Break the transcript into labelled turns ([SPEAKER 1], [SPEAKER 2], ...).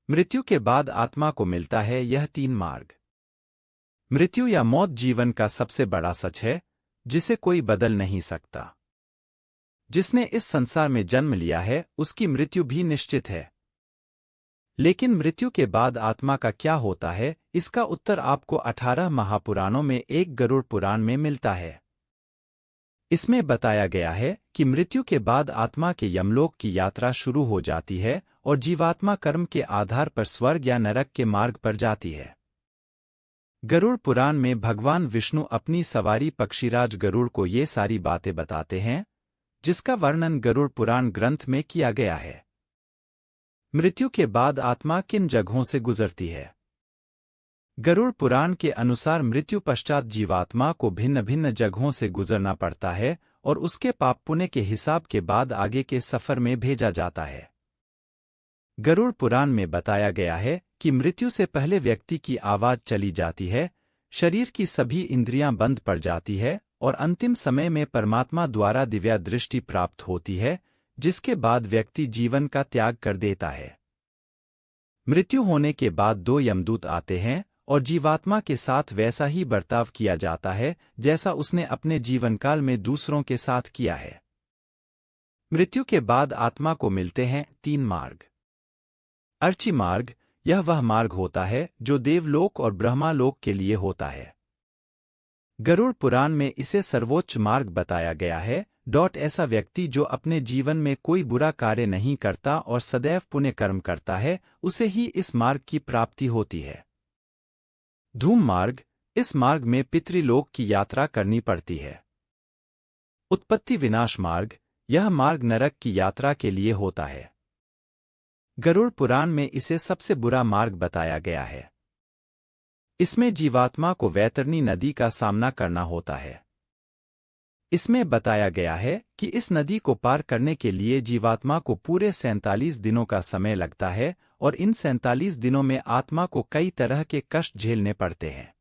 [SPEAKER 1] मृत्यु के बाद आत्मा को मिलता है यह 3 मार्ग। मृत्यु या मौत जीवन का सबसे बड़ा सच है, जिसे कोई बदल नहीं सकता। जिसने इस संसार में जन्म लिया है, उसकी मृत्यु भी निश्चित है। लेकिन मृत्यु के बाद आत्मा का क्या होता है, इसका उत्तर आपको 18 महापुराणों में एक गरुड़ पुराण में मिलता है। इसमें बताया गया है कि मृत्यु के बाद आत्मा के यमलोक की यात्रा शुरू हो जाती है और जीवात्मा कर्म के आधार पर स्वर्ग या नरक के मार्ग पर जाती है। गरुड़ पुराण में भगवान विष्णु अपनी सवारी पक्षीराज गरुड़ को ये सारी बातें बताते हैं, जिसका वर्णन गरुड़ पुराण ग्रंथ में किया गया है। मृत्यु के बाद आत्मा किन जगहों से गुजरती है? गरुड़ पुराण के अनुसार मृत्यु पश्चात जीवात्मा को भिन्न भिन्न जगहों से गुजरना पड़ता है और उसके पाप पुण्य के हिसाब के बाद आगे के सफर में भेजा जाता है। गरुड़ पुराण में बताया गया है कि मृत्यु से पहले व्यक्ति की आवाज चली जाती है, शरीर की सभी इंद्रियां बंद पड़ जाती है और अंतिम समय में परमात्मा द्वारा दिव्या दृष्टि प्राप्त होती है, जिसके बाद व्यक्ति जीवन का त्याग कर देता है। मृत्यु होने के बाद 2 यमदूत आते हैं और जीवात्मा के साथ वैसा ही बर्ताव किया जाता है जैसा उसने अपने जीवनकाल में दूसरों के साथ किया है। मृत्यु के बाद आत्मा को मिलते हैं 3 मार्ग। अर्ची मार्ग, यह वह मार्ग होता है जो देवलोक और ब्रह्मालोक के लिए होता है। गरुड़ पुराण में इसे सर्वोच्च मार्ग बताया गया है। ऐसा व्यक्ति जो अपने जीवन में कोई बुरा कार्य नहीं करता और सदैव पुण्य कर्म करता है, उसे ही इस मार्ग की प्राप्ति होती है। धूम मार्ग, इस मार्ग में पितृलोक की यात्रा करनी पड़ती है। उत्पत्ति विनाश मार्ग, यह मार्ग नरक की यात्रा के लिए होता है। गरुड़ पुराण में इसे सबसे बुरा मार्ग बताया गया है। इसमें जीवात्मा को वैतरणी नदी का सामना करना होता है। इसमें बताया गया है कि इस नदी को पार करने के लिए जीवात्मा को पूरे 47 दिनों का समय लगता है और इन 47 दिनों में आत्मा को कई तरह के कष्ट झेलने पड़ते हैं।